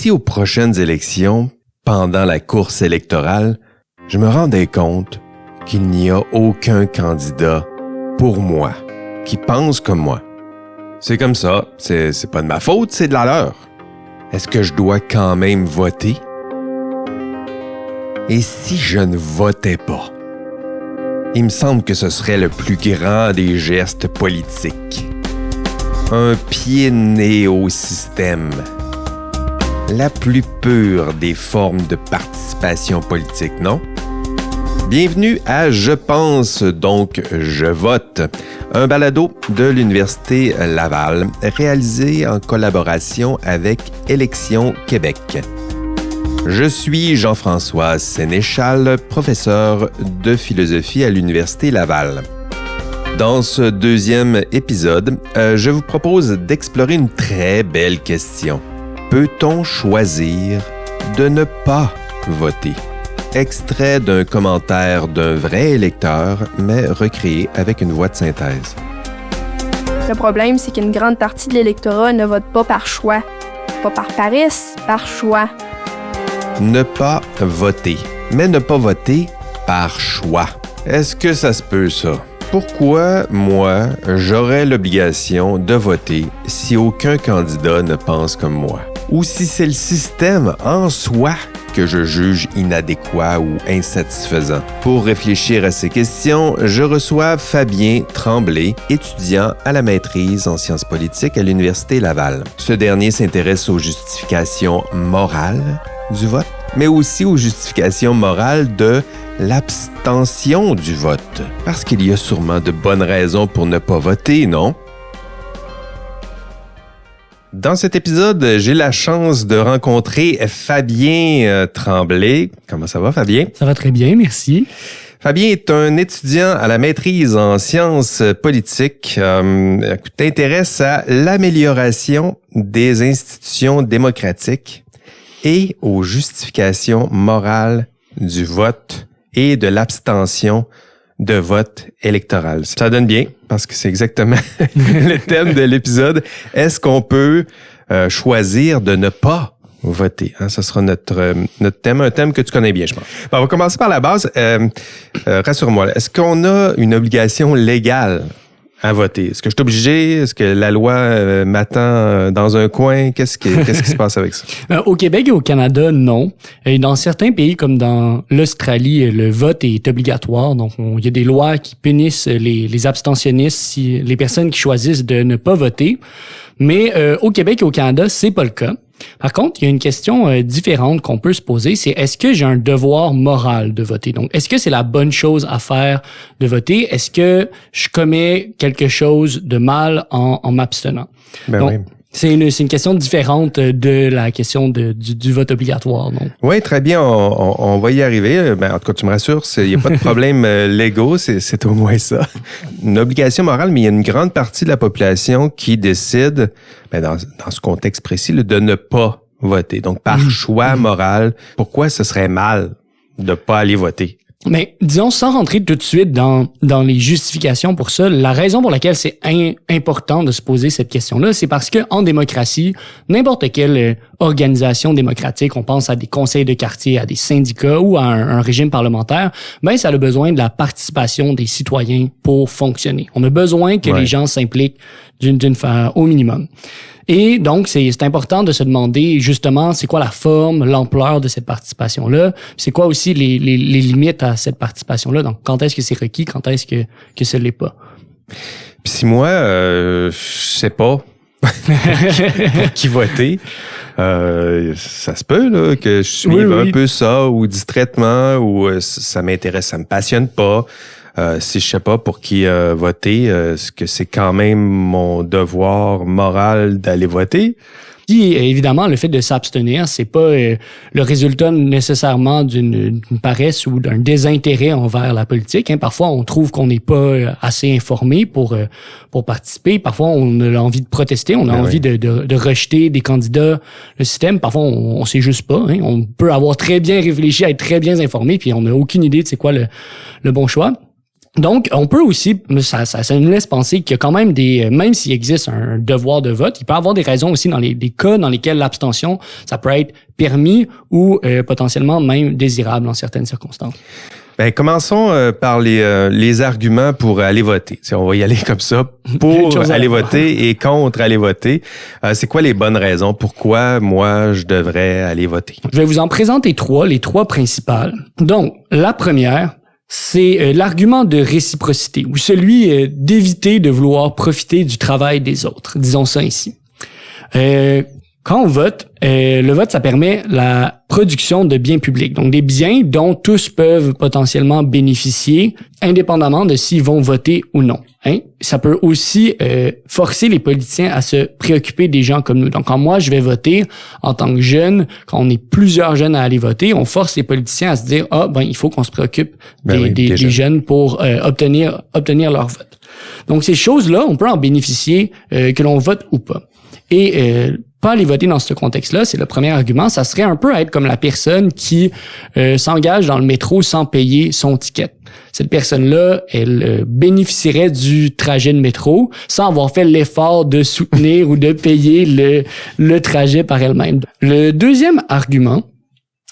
si aux prochaines élections, pendant la course électorale, je me rendais compte qu'il n'y a aucun candidat pour moi qui pense comme moi? C'est comme ça, c'est pas de ma faute, c'est de la leur. Est-ce que je dois quand même voter? Et si je ne votais pas? Il me semble que ce serait le plus grand des gestes politiques. Un pied de nez au système. La plus pure des formes de participation politique, non? Bienvenue à Je pense, donc je vote, un balado de l'Université Laval réalisé en collaboration avec Élections Québec. Je suis Jean-François Sénéchal, professeur de philosophie à l'Université Laval. Dans ce deuxième épisode, je vous propose d'explorer une très belle question. Peut-on choisir de ne pas voter? Extrait d'un commentaire d'un vrai électeur, mais recréé avec une voix de synthèse. Le problème, c'est qu'une grande partie de l'électorat ne vote pas par choix. Pas par paresse, par choix. Ne pas voter, mais ne pas voter par choix. Est-ce que ça se peut, ça? Pourquoi, moi, j'aurais l'obligation de voter si aucun candidat ne pense comme moi? Ou si c'est le système en soi que je juge inadéquat ou insatisfaisant? Pour réfléchir à ces questions, je reçois Fabien Tremblay, étudiant à la maîtrise en sciences politiques à l'Université Laval. Ce dernier s'intéresse aux justifications morales du vote, mais aussi aux justifications morales de l'abstention du vote. Parce qu'il y a sûrement de bonnes raisons pour ne pas voter, non? Dans cet épisode, j'ai la chance de rencontrer Fabien Tremblay. Comment ça va, Fabien? Ça va très bien, merci. Fabien est un étudiant à la maîtrise en sciences politiques. T'intéresses à l'amélioration des institutions démocratiques et aux justifications morales du vote et de l'abstention de vote électoral. Ça donne bien, parce que c'est exactement le thème de l'épisode. Est-ce qu'on peut choisir de ne pas voter? Ça sera notre thème, un thème que tu connais bien, je pense. Bon, on va commencer par la base. Rassure-moi, est-ce qu'on a une obligation légale à voter? Est-ce que je suis obligé? Est-ce que la loi m'attend dans un coin? Qu'est-ce qui se passe avec ça? Au Québec et au Canada, non. Et dans certains pays, comme dans l'Australie, le vote est obligatoire. Donc, il y a des lois qui punissent les abstentionnistes, les personnes qui choisissent de ne pas voter. Mais au Québec et au Canada, c'est pas le cas. Par contre, il y a une question différente qu'on peut se poser, c'est est-ce que j'ai un devoir moral de voter? Donc, est-ce que c'est la bonne chose à faire de voter? Est-ce que je commets quelque chose de mal en m'abstenant? Donc, oui. C'est une question différente de la question du vote obligatoire. Oui, très bien. On va y arriver. En tout cas, tu me rassures, il n'y a pas de problème légaux, c'est au moins ça. Une obligation morale, mais il y a une grande partie de la population qui décide, dans ce contexte précis, de ne pas voter. Donc, par choix moral, pourquoi ce serait mal de ne pas aller voter? Mais disons, sans rentrer tout de suite dans les justifications pour ça, la raison pour laquelle c'est important de se poser cette question-là, c'est parce que en démocratie, n'importe quelle organisation démocratique, on pense à des conseils de quartier, à des syndicats ou à un régime parlementaire, ça a besoin de la participation des citoyens pour fonctionner. On a besoin que les gens s'impliquent au minimum. Et donc, c'est important de se demander justement c'est quoi la forme, l'ampleur de cette participation-là, c'est quoi aussi les limites à cette participation-là. Donc, quand est-ce que c'est requis, quand est-ce que ce l'est pas. Puis si moi, je sais pas pour qui voter, ça se peut là que je suive un peu ça ou distraitement ou ça m'intéresse, ça me passionne pas. Si je sais pas pour qui voter, est-ce que c'est quand même mon devoir moral d'aller voter? Puis, évidemment, le fait de s'abstenir, c'est pas le résultat nécessairement d'une paresse ou d'un désintérêt envers la politique. Parfois, on trouve qu'on n'est pas assez informé pour participer. Parfois, on a envie de protester, on a envie de rejeter des candidats, le système. Parfois, on sait juste pas. On peut avoir très bien réfléchi, être très bien informé, puis on n'a aucune idée de c'est quoi le bon choix. Donc, on peut aussi, ça nous laisse penser qu'il y a quand même même s'il existe un devoir de vote, il peut y avoir des raisons aussi dans des cas dans lesquels l'abstention, ça peut être permis ou potentiellement même désirable dans certaines circonstances. Ben, commençons par les arguments pour aller voter. On va y aller comme ça. Pour aller voter et contre aller voter. C'est quoi les bonnes raisons? Pourquoi moi, je devrais aller voter? Je vais vous en présenter les trois principales. Donc, la première, c'est l'argument de réciprocité ou celui d'éviter de vouloir profiter du travail des autres. Disons ça ici. Quand on vote, le vote, ça permet la production de biens publics, donc des biens dont tous peuvent potentiellement bénéficier, indépendamment de s'ils vont voter ou non. Ça peut aussi forcer les politiciens à se préoccuper des gens comme nous. Donc, quand moi, je vais voter en tant que jeune, quand on est plusieurs jeunes à aller voter, on force les politiciens à se dire il faut qu'on se préoccupe des jeunes pour obtenir leur vote. Donc, ces choses-là, on peut en bénéficier que l'on vote ou pas. Et pas aller voter dans ce contexte-là, c'est le premier argument. Ça serait un peu être comme la personne qui s'engage dans le métro sans payer son ticket. Cette personne-là, elle bénéficierait du trajet de métro sans avoir fait l'effort de soutenir ou de payer le trajet par elle-même. Le deuxième argument,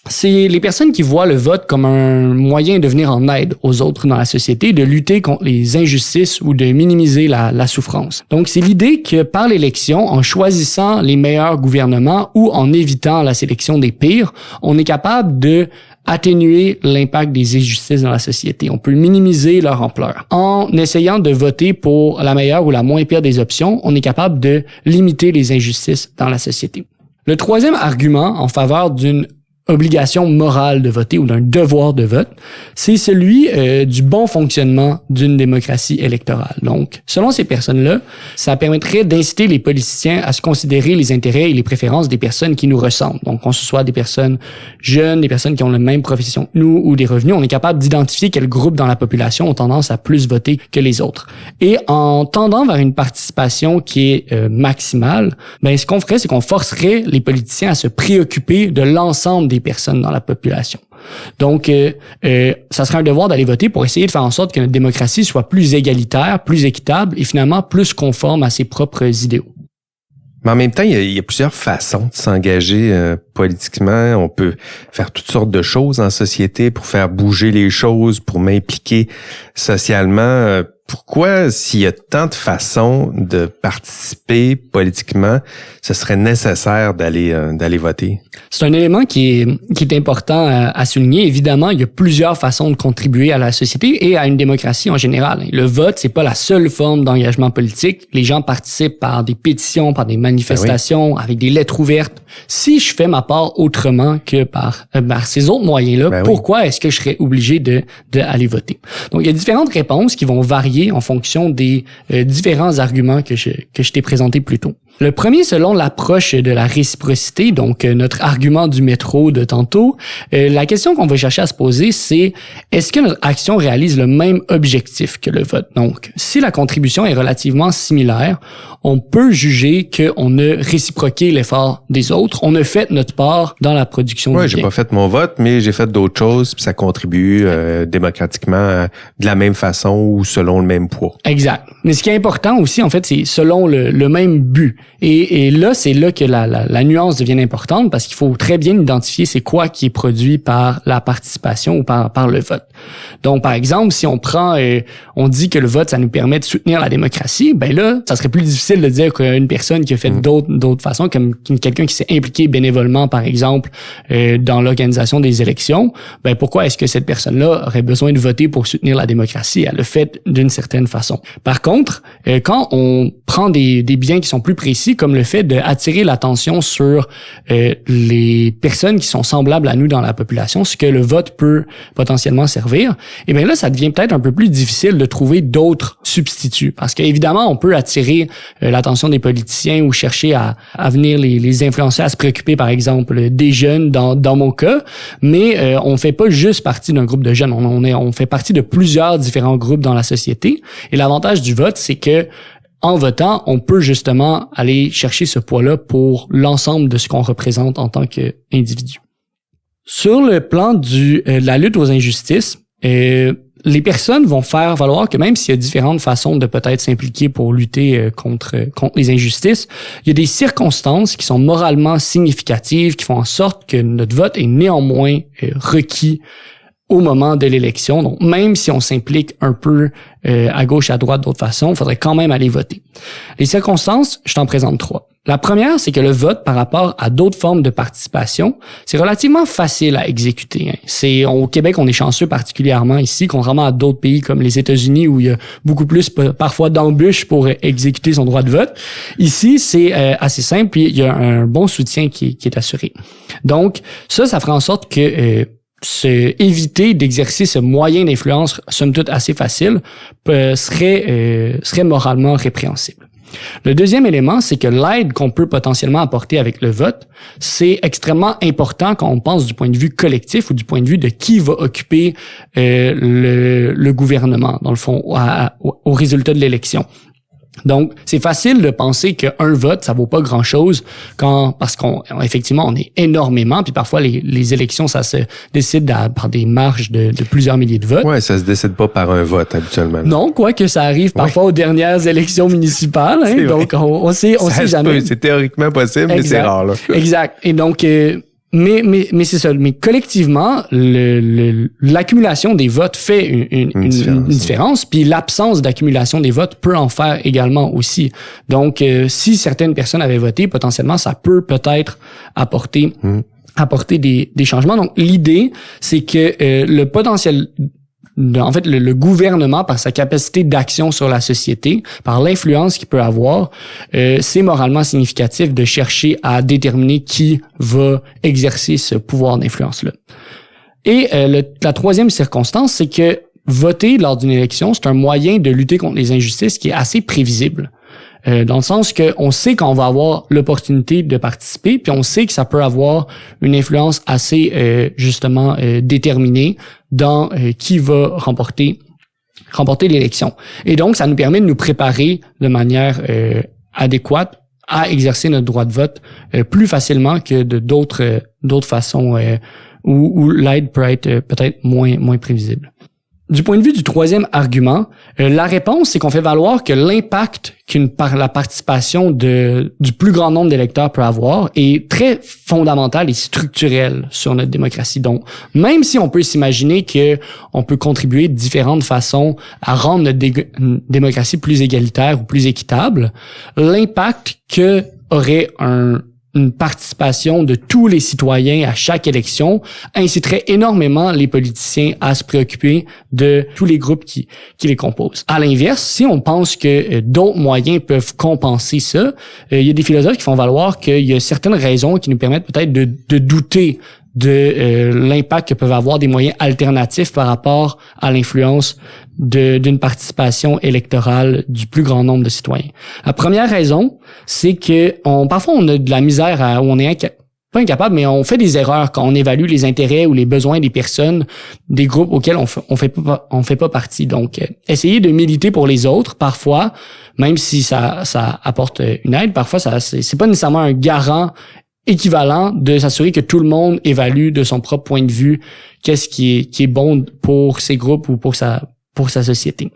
c'est les personnes qui voient le vote comme un moyen de venir en aide aux autres dans la société, de lutter contre les injustices ou de minimiser la souffrance. Donc, c'est l'idée que par l'élection, en choisissant les meilleurs gouvernements ou en évitant la sélection des pires, on est capable de atténuer l'impact des injustices dans la société. On peut minimiser leur ampleur. En essayant de voter pour la meilleure ou la moins pire des options, on est capable de limiter les injustices dans la société. Le troisième argument en faveur d'une obligation morale de voter ou d'un devoir de vote, c'est celui du bon fonctionnement d'une démocratie électorale. Donc, selon ces personnes-là, ça permettrait d'inciter les politiciens à se considérer les intérêts et les préférences des personnes qui nous ressemblent. Donc, qu'on se soit des personnes jeunes, des personnes qui ont la même profession que nous ou des revenus, on est capable d'identifier quels groupes dans la population ont tendance à plus voter que les autres. Et en tendant vers une participation qui est maximale, ce qu'on ferait, c'est qu'on forcerait les politiciens à se préoccuper de l'ensemble des personnes dans la population. Donc, ça serait un devoir d'aller voter pour essayer de faire en sorte que notre démocratie soit plus égalitaire, plus équitable et finalement plus conforme à ses propres idéaux. Mais en même temps, il y a plusieurs façons de s'engager politiquement. On peut faire toutes sortes de choses en société pour faire bouger les choses, pour m'impliquer socialement. Pourquoi, s'il y a tant de façons de participer politiquement, ce serait nécessaire d'aller voter? C'est un élément qui est important à souligner. Évidemment, il y a plusieurs façons de contribuer à la société et à une démocratie en général. Le vote, c'est pas la seule forme d'engagement politique. Les gens participent par des pétitions, par des manifestations, avec des lettres ouvertes. Si je fais ma part autrement que par ces autres moyens-là, pourquoi est-ce que je serais obligé de aller voter? Donc, il y a différentes réponses qui vont varier en fonction des différents arguments que je t'ai présentés plus tôt. Le premier, selon l'approche de la réciprocité, donc notre argument du métro de tantôt, la question qu'on va chercher à se poser, c'est est-ce que notre action réalise le même objectif que le vote? Donc, si la contribution est relativement similaire, on peut juger qu'on a réciproqué l'effort des autres, on a fait notre part dans la production du bien. J'ai pas fait mon vote, mais j'ai fait d'autres choses, puis ça contribue démocratiquement de la même façon ou selon le même poids. Exact. Mais ce qui est important aussi, en fait, c'est selon le même but. Et là, c'est là que la nuance devient importante parce qu'il faut très bien identifier c'est quoi qui est produit par la participation ou par le vote. Donc, par exemple, si on prend, on dit que le vote, ça nous permet de soutenir la démocratie, là, ça serait plus difficile de dire qu'une personne qui a fait d'autres façons, comme quelqu'un qui s'est impliqué bénévolement, par exemple, dans l'organisation des élections, pourquoi est-ce que cette personne-là aurait besoin de voter pour soutenir la démocratie? Elle le fait d'une certaine façon. Par contre, quand on prend des biens qui sont plus précis, comme le fait d'attirer l'attention sur les personnes qui sont semblables à nous dans la population, ce que le vote peut potentiellement servir, et bien là, ça devient peut-être un peu plus difficile de trouver d'autres substituts. Parce qu'évidemment, on peut attirer l'attention des politiciens ou chercher à venir les influencer à se préoccuper, par exemple, des jeunes dans mon cas, mais on fait pas juste partie d'un groupe de jeunes. On fait partie de plusieurs différents groupes dans la société. Et l'avantage du vote, c'est que en votant, on peut justement aller chercher ce poids-là pour l'ensemble de ce qu'on représente en tant qu'individu. Sur le plan de la lutte aux injustices, les personnes vont faire valoir que même s'il y a différentes façons de peut-être s'impliquer pour lutter contre les injustices, il y a des circonstances qui sont moralement significatives, qui font en sorte que notre vote est néanmoins requis au moment de l'élection. Donc, même si on s'implique un peu à gauche, à droite, d'autres façons, il faudrait quand même aller voter. Les circonstances, je t'en présente 3. La première, c'est que le vote par rapport à d'autres formes de participation, c'est relativement facile à exécuter. Au Québec, on est chanceux particulièrement ici, contrairement à d'autres pays comme les États-Unis où il y a beaucoup plus parfois d'embûches pour exécuter son droit de vote. Ici, c'est assez simple, puis il y a un bon soutien qui est assuré. Donc, ça ferait en sorte que éviter d'exercer ce moyen d'influence, somme toute assez facile, serait moralement répréhensible. Le deuxième élément, c'est que l'aide qu'on peut potentiellement apporter avec le vote, c'est extrêmement important quand on pense du point de vue collectif ou du point de vue de qui va occuper le gouvernement, dans le fond, au résultat de l'élection. Donc, c'est facile de penser qu'un vote, ça vaut pas grand-chose parce qu'effectivement, on est énormément, puis parfois les élections, ça se décide par des marges de plusieurs milliers de votes. Ouais, ça se décide pas par un vote habituellement. Non, quoique ça arrive parfois aux dernières élections municipales, hein, donc on sait jamais. C'est théoriquement possible, mais c'est rare là. Exact. Et donc mais c'est ça. Mais collectivement, l'accumulation des votes fait une différence. Puis l'absence d'accumulation des votes peut en faire également aussi. Donc, si certaines personnes avaient voté, potentiellement, ça peut peut-être apporter des changements. Donc, l'idée, c'est que le potentiel en fait, le gouvernement, par sa capacité d'action sur la société, par l'influence qu'il peut avoir, c'est moralement significatif de chercher à déterminer qui va exercer ce pouvoir d'influence-là. Et la troisième circonstance, c'est que voter lors d'une élection, c'est un moyen de lutter contre les injustices qui est assez prévisible. Dans le sens que on sait qu'on va avoir l'opportunité de participer, puis on sait que ça peut avoir une influence assez justement déterminée dans qui va remporter l'élection. Et donc, ça nous permet de nous préparer de manière adéquate à exercer notre droit de vote plus facilement que de d'autres façons où l'aide peut être peut-être moins prévisible. Du point de vue du troisième argument, la réponse, c'est qu'on fait valoir que l'impact la participation du plus grand nombre d'électeurs peut avoir est très fondamental et structurel sur notre démocratie. Donc, même si on peut s'imaginer que on peut contribuer de différentes façons à rendre notre démocratie plus égalitaire ou plus équitable, l'impact que aurait une participation de tous les citoyens à chaque élection inciterait énormément les politiciens à se préoccuper de tous les groupes qui les composent. À l'inverse, si on pense que d'autres moyens peuvent compenser ça, il y a des philosophes qui font valoir qu'il y a certaines raisons qui nous permettent peut-être de douter de l'impact que peuvent avoir des moyens alternatifs par rapport à l'influence d'une participation électorale du plus grand nombre de citoyens. La première raison, c'est que parfois on a de la misère où on est pas incapable, mais on fait des erreurs quand on évalue les intérêts ou les besoins des personnes, des groupes auxquels on fait pas partie. Donc, essayer de militer pour les autres, parfois, même si ça apporte une aide, parfois c'est pas nécessairement un garant équivalent de s'assurer que tout le monde évalue de son propre point de vue qu'est-ce qui est bon pour ces groupes ou pour sa société.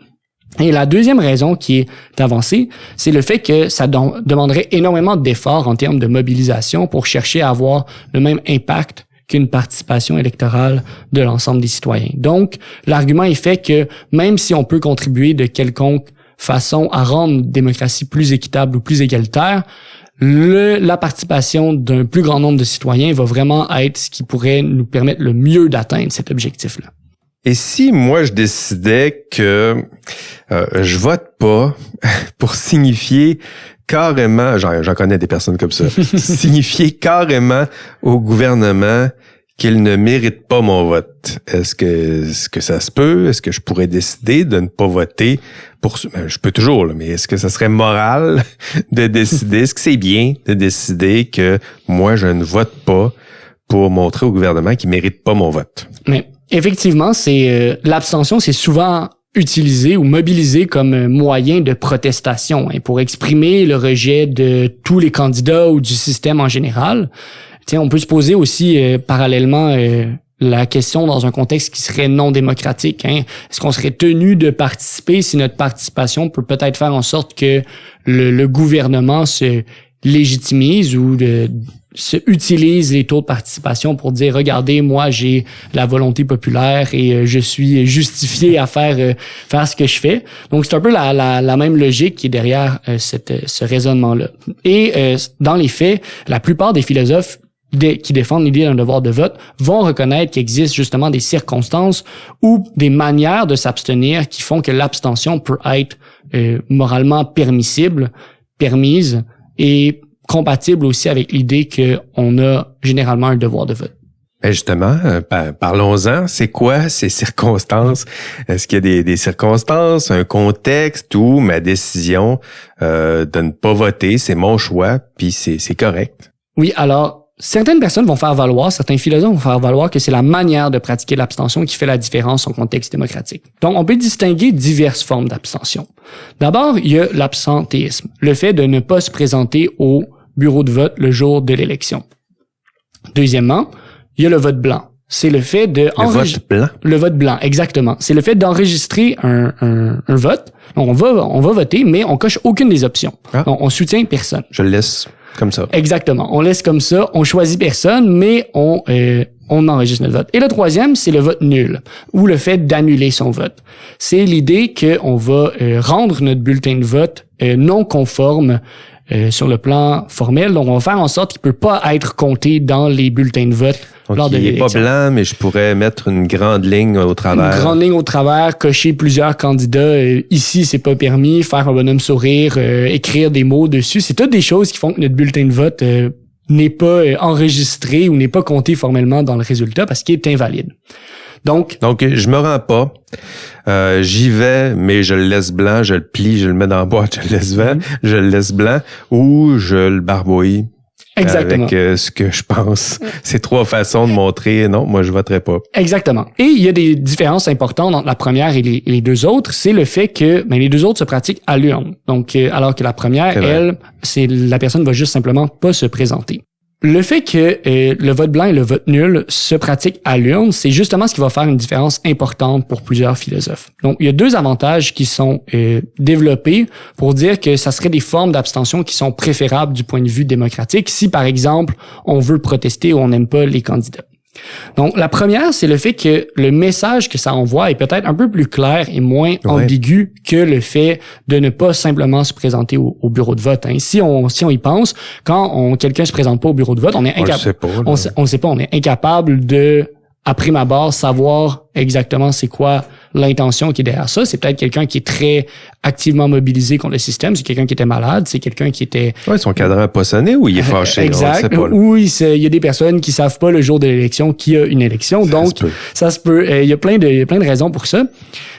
Et la deuxième raison qui est avancée, c'est le fait que ça demanderait énormément d'efforts en termes de mobilisation pour chercher à avoir le même impact qu'une participation électorale de l'ensemble des citoyens. Donc, l'argument est fait que même si on peut contribuer de quelconque façon à rendre une démocratie plus équitable ou plus égalitaire, la participation d'un plus grand nombre de citoyens va vraiment être ce qui pourrait nous permettre le mieux d'atteindre cet objectif-là. Et si moi je décidais que je vote pas pour signifier carrément, j'en connais des personnes comme ça, signifier carrément au gouvernement qu'il ne mérite pas mon vote. Est-ce que ça se peut? Est-ce que je pourrais décider de ne pas voter pour... je peux toujours, là, mais est-ce que ça serait moral de décider? Est-ce que c'est bien de décider que moi, je ne vote pas pour montrer au gouvernement qu'il mérite pas mon vote? Mais effectivement, l'abstention, c'est souvent utilisé ou mobilisé comme moyen de protestation pour exprimer le rejet de tous les candidats ou du système en général. Tiens, on peut se poser aussi parallèlement la question dans un contexte qui serait non démocratique. Hein. Est-ce qu'on serait tenu de participer si notre participation peut peut-être faire en sorte que le gouvernement se légitimise ou se utilise les taux de participation pour dire, regardez, moi, j'ai la volonté populaire et je suis justifié à faire ce que je fais. Donc, c'est un peu la même logique qui est derrière ce raisonnement-là. Et dans les faits, la plupart des philosophes qui défendent l'idée d'un devoir de vote vont reconnaître qu'il existe justement des circonstances ou des manières de s'abstenir qui font que l'abstention peut être moralement permise et compatible aussi avec l'idée qu'on a généralement un devoir de vote. Et justement, parlons-en. C'est quoi ces circonstances? Est-ce qu'il y a des circonstances, un contexte où ma décision de ne pas voter, c'est mon choix, puis c'est correct? Oui, alors, certaines personnes vont faire valoir, certains philosophes vont faire valoir que c'est la manière de pratiquer l'abstention qui fait la différence en contexte démocratique. Donc, on peut distinguer diverses formes d'abstention. D'abord, il y a l'absentéisme, le fait de ne pas se présenter au bureau de vote le jour de l'élection. Deuxièmement, il y a le vote blanc. C'est le fait de... Le vote blanc? Le vote blanc, exactement. C'est le fait d'enregistrer un vote. Donc, on va voter, mais on coche aucune des options. Ah. Donc, on soutient personne. Je le laisse comme ça. Exactement. On laisse comme ça. On choisit personne, mais on enregistre notre vote. Et le troisième, c'est le vote nul, ou le fait d'annuler son vote. C'est l'idée qu'on va rendre notre bulletin de vote non conforme sur le plan formel. Donc, on va faire en sorte qu'il peut pas être compté dans les bulletins de vote lors de l'élection. Donc, il est pas blanc, mais je pourrais mettre une grande ligne au travers. Une grande ligne au travers, cocher plusieurs candidats. Ici, c'est pas permis. Faire un bonhomme sourire, écrire des mots dessus. C'est toutes des choses qui font que notre bulletin de vote n'est pas enregistré ou n'est pas compté formellement dans le résultat parce qu'il est invalide. Donc, je me rends pas. J'y vais, mais je le laisse blanc, je le plie, je le mets dans la boîte, je le laisse blanc, ou je le barbouille. Exactement. Avec ce que je pense. C'est trois façons de montrer, non, moi je voterai pas. Exactement. Et il y a des différences importantes entre la première et les deux autres. C'est le fait que les deux autres se pratiquent à l'urne. Donc, alors que la première, la personne va juste simplement pas se présenter. Le fait que le vote blanc et le vote nul se pratiquent à l'urne, c'est justement ce qui va faire une différence importante pour plusieurs philosophes. Donc, il y a deux avantages qui sont développés pour dire que ça serait des formes d'abstention qui sont préférables du point de vue démocratique si, par exemple, on veut protester ou on n'aime pas les candidats. Donc, la première, c'est le fait que le message que ça envoie est peut-être un peu plus clair et moins ambigu que le fait de ne pas simplement se présenter au bureau de vote. Hein. Si on y pense, quand quelqu'un se présente pas au bureau de vote, on est incapable. On le sait pas, on est incapable de, à prime abord, savoir exactement c'est quoi l'intention qui est derrière ça. C'est peut-être quelqu'un qui est très activement mobilisé contre le système. C'est quelqu'un qui était malade. C'est quelqu'un qui était... Ouais, son cadran n'a pas sonné ou il est fâché. Exact. Ou il y a des personnes qui savent pas le jour de l'élection qu'il y a une élection. Ça se peut. Il y a plein de raisons pour ça.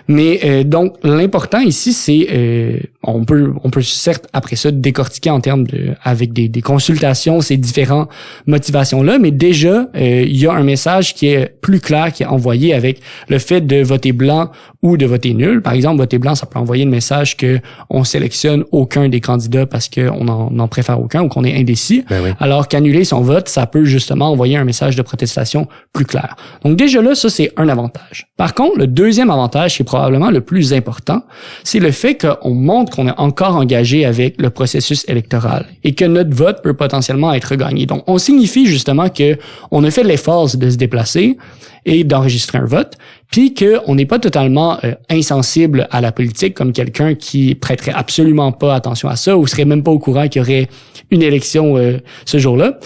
Mais donc, l'important ici, c'est... on peut certes, après ça, décortiquer en termes avec des consultations, ces différentes motivations-là. Mais déjà, il y a un message qui est plus clair, qui est envoyé avec le fait de voter blanc ou de voter nul. Par exemple, voter blanc, ça peut envoyer le message que on sélectionne aucun des candidats parce qu'on en préfère aucun ou qu'on est indécis. Oui. Alors qu'annuler son vote, ça peut justement envoyer un message de protestation plus clair. Donc déjà là, ça, c'est un avantage. Par contre, le deuxième avantage, qui est probablement le plus important, c'est le fait qu'on montre qu'on est encore engagé avec le processus électoral et que notre vote peut potentiellement être regagné. Donc, on signifie justement que on a fait l'effort de se déplacer et d'enregistrer un vote, puis qu'on n'est pas totalement insensible à la politique comme quelqu'un qui prêterait absolument pas attention à ça ou serait même pas au courant qu'il y aurait une élection ce jour-là.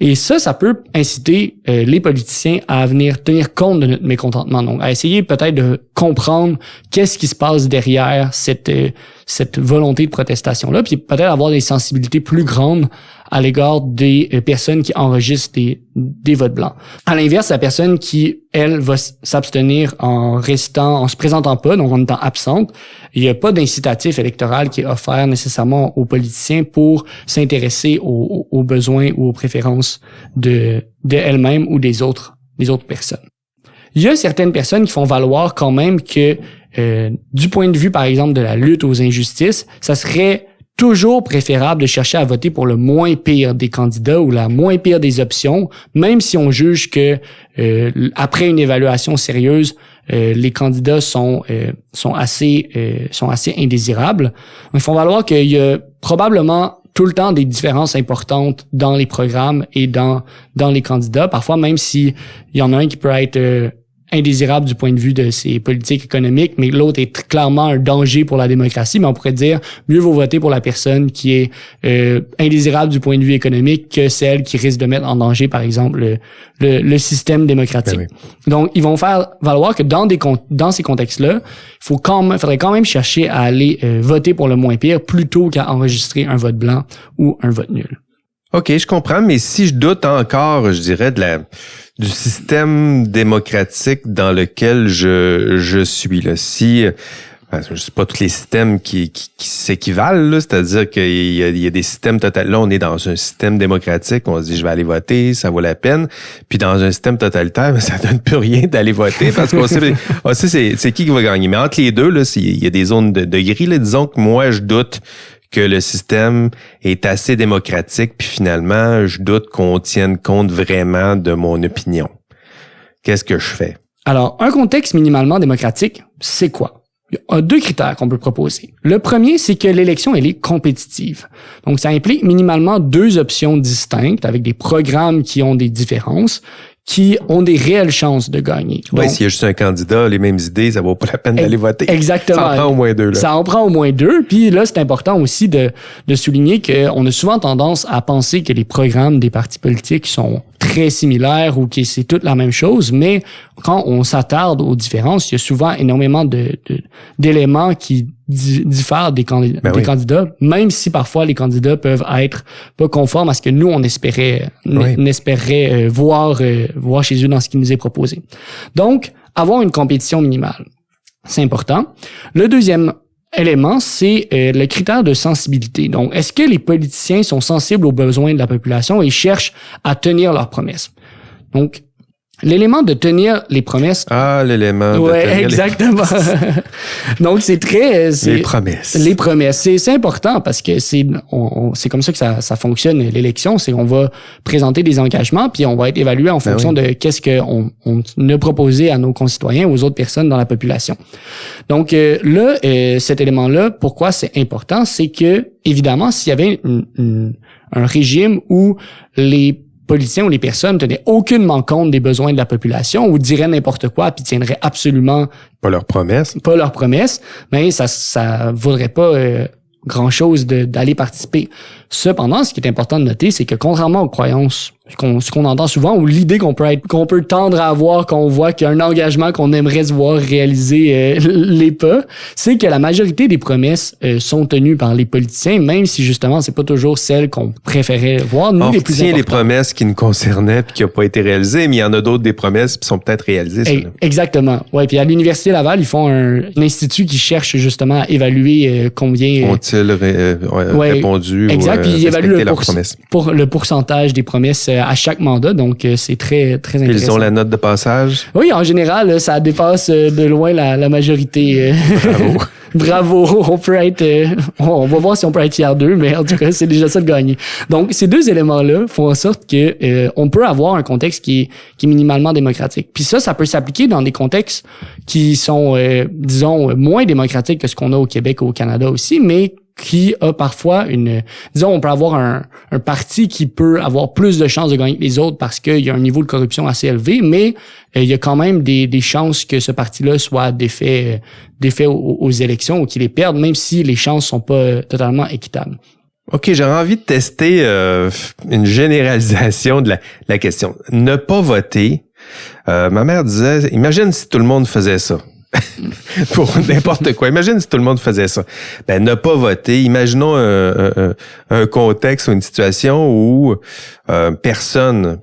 Et ça peut inciter les politiciens à venir tenir compte de notre mécontentement, donc à essayer peut-être de comprendre qu'est-ce qui se passe derrière cette volonté de protestation-là, puis peut-être avoir des sensibilités plus grandes à l'égard des personnes qui enregistrent des votes blancs. À l'inverse, la personne qui, elle, va s'abstenir en se présentant pas, donc en étant absente, il n'y a pas d'incitatif électoral qui est offert nécessairement aux politiciens pour s'intéresser aux besoins ou aux préférences de elle-même ou des autres personnes. Il y a certaines personnes qui font valoir quand même que du point de vue, par exemple, de la lutte aux injustices, ça serait toujours préférable de chercher à voter pour le moins pire des candidats ou la moins pire des options, même si on juge que après une évaluation sérieuse, les candidats sont assez indésirables. Il faut valoir qu'il y a probablement tout le temps des différences importantes dans les programmes et dans les candidats. Parfois, même si il y en a un qui peut être indésirable du point de vue de ses politiques économiques, mais l'autre est clairement un danger pour la démocratie, mais on pourrait dire mieux vaut voter pour la personne qui est indésirable du point de vue économique que celle qui risque de mettre en danger, par exemple, le système démocratique. Ben oui. Donc, ils vont faire valoir que dans ces contextes-là, faudrait quand même chercher à aller voter pour le moins pire plutôt qu'à enregistrer un vote blanc ou un vote nul. OK, je comprends, mais si je doute encore, je dirais, du système démocratique dans lequel je suis, là. Si, je sais pas tous les systèmes qui s'équivalent, là, c'est-à-dire qu'il y a des systèmes totalitaires. Là, on est dans un système démocratique, on se dit, je vais aller voter, ça vaut la peine. Puis dans un système totalitaire, mais ça donne plus rien d'aller voter parce qu'on sait, c'est qui va gagner. Mais entre les deux, là, il y a des zones de gris, là. Disons que moi, je doute que le système est assez démocratique, puis finalement, je doute qu'on tienne compte vraiment de mon opinion. Qu'est-ce que je fais? Alors, un contexte minimalement démocratique, c'est quoi? Il y a 2 critères qu'on peut proposer. Le premier, c'est que l'élection, elle est compétitive. Donc, ça implique minimalement 2 options distinctes avec des programmes qui ont des différences, qui ont des réelles chances de gagner. Oui, s'il y a juste un candidat, les mêmes idées, ça vaut pas la peine d'aller voter. Exactement. Ça en prend au moins 2. Là. Ça en prend au moins 2. Puis là, c'est important aussi de souligner qu'on a souvent tendance à penser que les programmes des partis politiques sont très similaires ou que c'est toute la même chose, mais quand on s'attarde aux différences, il y a souvent énormément d'éléments qui diffèrent des candidats, même si parfois les candidats peuvent être pas conformes à ce que nous on espérait voir chez eux dans ce qui nous est proposé. Donc, avoir une compétition minimale, c'est important. Le deuxième élément, c'est le critère de sensibilité. Donc, est-ce que les politiciens sont sensibles aux besoins de la population et cherchent à tenir leurs promesses? Donc, l'élément de tenir les promesses. Ah, l'élément de tenir exactement. Donc, c'est très... les promesses. Les promesses. C'est important parce que c'est comme ça que ça fonctionne, l'élection. C'est qu'on va présenter des engagements puis on va être évalué en fonction de qu'est-ce qu'on a proposé à nos concitoyens, aux autres personnes dans la population. Donc, cet élément-là, pourquoi c'est important? C'est que, évidemment, s'il y avait un régime où les politiciens ou les personnes ne tenaient aucunement compte des besoins de la population ou diraient n'importe quoi puis tiendraient absolument pas leurs promesses, mais ça vaudrait pas grand-chose d'aller participer. Cependant, ce qui est important de noter, c'est que contrairement aux croyances, ce qu'on entend souvent, ou l'idée qu'on peut tendre à avoir quand on voit qu'il y a un engagement qu'on aimerait se voir réaliser l'est pas, c'est que la majorité des promesses sont tenues par les politiciens, même si justement c'est pas toujours celles qu'on préférait voir. Nous, les plus importantes. Les promesses qui nous concernaient puis qui n'ont pas été réalisées, mais il y en a d'autres des promesses qui sont peut-être réalisées. Exactement. Ouais. Puis à l'Université Laval, ils font un institut qui cherche justement à évaluer combien ont-ils répondu. Exact. Puis ils évaluent le pourcentage des promesses à chaque mandat, donc c'est très, très intéressant. Ils ont la note de passage? Oui, en général, ça dépasse de loin la majorité. Bravo. Bravo, on va voir si on peut être fier d'eux, mais en tout cas, c'est déjà ça de gagner. Donc, ces 2 éléments-là font en sorte que on peut avoir un contexte qui est minimalement démocratique. Puis ça peut s'appliquer dans des contextes qui sont, disons, moins démocratiques que ce qu'on a au Québec ou au Canada aussi, mais qui a parfois on peut avoir un parti qui peut avoir plus de chances de gagner que les autres parce qu'il y a un niveau de corruption assez élevé, mais il y a quand même des chances que ce parti-là soit défait aux élections ou qu'il les perde, même si les chances sont pas totalement équitables. OK, j'aurais envie de tester une généralisation de la question. Ne pas voter. Ma mère disait, imagine si tout le monde faisait ça. Pour n'importe quoi. Imagine si tout le monde faisait ça. Ne pas voter. Imaginons un contexte ou une situation où personne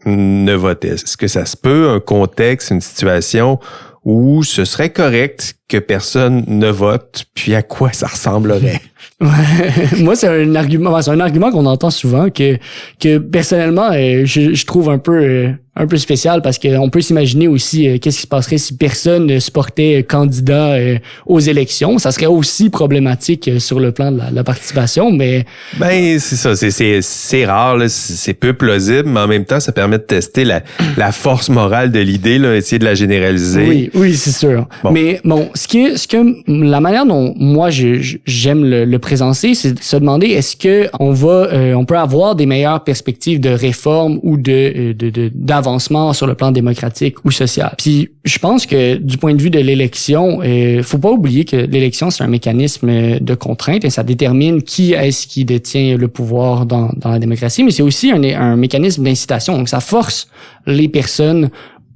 ne votait. Est-ce que ça se peut, un contexte, une situation où ce serait correct que personne ne vote, puis à quoi ça ressemblerait? Moi, c'est un argument qu'on entend souvent que personnellement, je trouve un peu spécial parce qu'on peut s'imaginer aussi qu'est-ce qui se passerait si personne ne se portait candidat aux élections. Ça serait aussi problématique sur le plan de la participation, mais... Ben, c'est ça. C'est rare, là. C'est peu plausible, mais en même temps, ça permet de tester la force morale de l'idée, là, essayer de la généraliser. Oui, c'est sûr. Bon. Mais bon, la manière dont moi j'aime le présenter, c'est de se demander est-ce que on peut avoir des meilleures perspectives de réforme ou d'avancement sur le plan démocratique ou social. Puis je pense que du point de vue de l'élection, faut pas oublier que l'élection c'est un mécanisme de contrainte et ça détermine qui est-ce qui détient le pouvoir dans la démocratie, mais c'est aussi un mécanisme d'incitation. Donc ça force les personnes,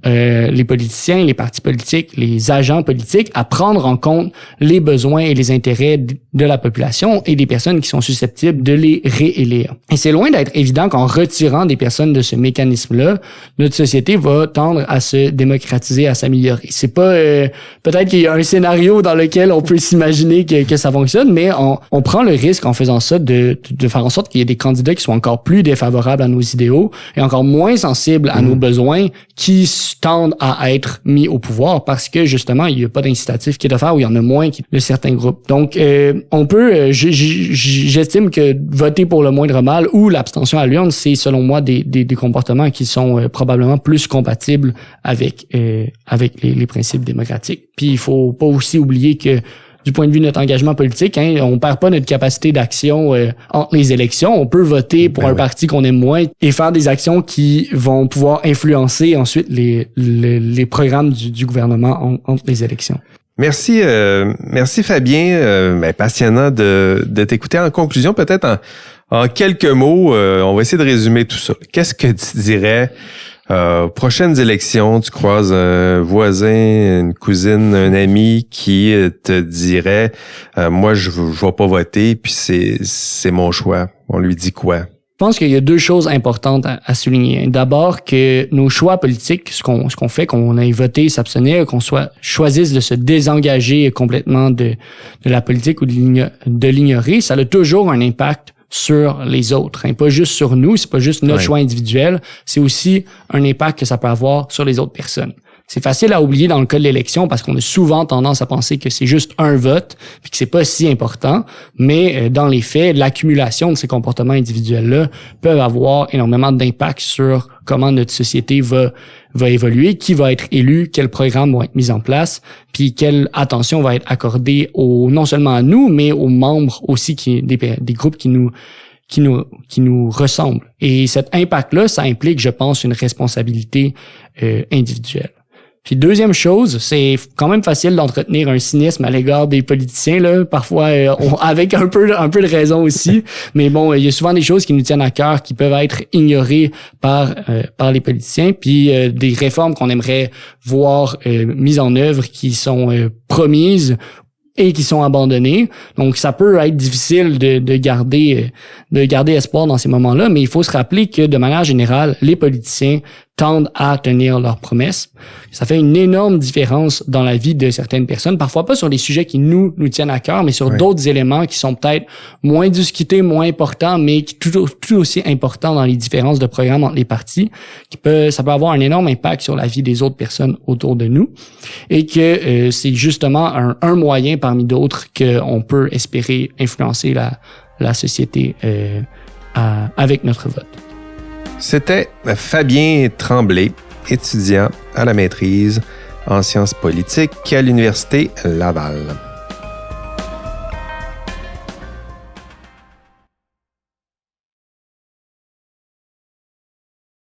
les politiciens, les partis politiques, les agents politiques à prendre en compte les besoins et les intérêts de la population et des personnes qui sont susceptibles de les réélire. Et c'est loin d'être évident qu'en retirant des personnes de ce mécanisme-là, notre société va tendre à se démocratiser, à s'améliorer. C'est pas peut-être qu'il y a un scénario dans lequel on peut s'imaginer que ça fonctionne, mais on prend le risque en faisant ça de faire en sorte qu'il y ait des candidats qui soient encore plus défavorables à nos idéaux et encore moins sensibles à nos besoins qui tendent à être mis au pouvoir parce que justement il n'y a pas d'incitatif qui est offert ou il y en a moins de certains groupes. Donc on peut, j'estime que voter pour le moindre mal ou l'abstention à l'urne, c'est selon moi des comportements qui sont probablement plus compatibles avec les principes démocratiques. Puis il faut pas aussi oublier que du point de vue de notre engagement politique, on perd pas notre capacité d'action entre les élections. On peut voter pour un parti qu'on aime moins et faire des actions qui vont pouvoir influencer ensuite les programmes du gouvernement entre les élections. Merci Fabien. Passionnant de t'écouter. En conclusion, peut-être en quelques mots, on va essayer de résumer tout ça. Qu'est-ce que tu dirais? Prochaines élections, tu croises un voisin, une cousine, un ami qui te dirait moi je vais pas voter puis c'est mon choix. On lui dit quoi? Je pense qu'il y a deux choses importantes à souligner. D'abord, que nos choix politiques, ce qu'on fait, qu'on aille voter, s'abstenir, qu'on choisisse de se désengager complètement de la politique ou de l'ignorer, ça a toujours un impact sur les autres, pas juste sur nous, c'est pas juste notre choix individuel, c'est aussi un impact que ça peut avoir sur les autres personnes. C'est facile à oublier dans le cas de l'élection parce qu'on a souvent tendance à penser que c'est juste un vote puis que c'est pas si important, mais dans les faits, l'accumulation de ces comportements individuels-là peuvent avoir énormément d'impact sur comment notre société va évoluer, qui va être élu, quels programmes vont être mis en place, puis quelle attention va être accordée non seulement à nous, mais aux membres aussi des groupes qui nous ressemblent. Et cet impact-là, ça implique, je pense, une responsabilité individuelle. Puis deuxième chose, c'est quand même facile d'entretenir un cynisme à l'égard des politiciens là, parfois avec un peu de raison aussi, mais bon, il y a souvent des choses qui nous tiennent à cœur qui peuvent être ignorées par les politiciens, puis des réformes qu'on aimerait voir mises en œuvre qui sont promises et qui sont abandonnés. Donc, ça peut être difficile de garder espoir dans ces moments-là, mais il faut se rappeler que, de manière générale, les politiciens tendent à tenir leurs promesses. Ça fait une énorme différence dans la vie de certaines personnes, parfois pas sur les sujets qui nous tiennent à cœur, mais sur d'autres éléments qui sont peut-être moins discutés, moins importants, mais qui tout aussi importants dans les différences de programme entre les partis, ça peut avoir un énorme impact sur la vie des autres personnes autour de nous, et que c'est justement un moyen parmi d'autres qu'on peut espérer influencer la société avec notre vote. C'était Fabien Tremblay, étudiant à la maîtrise en sciences politiques à l'Université Laval.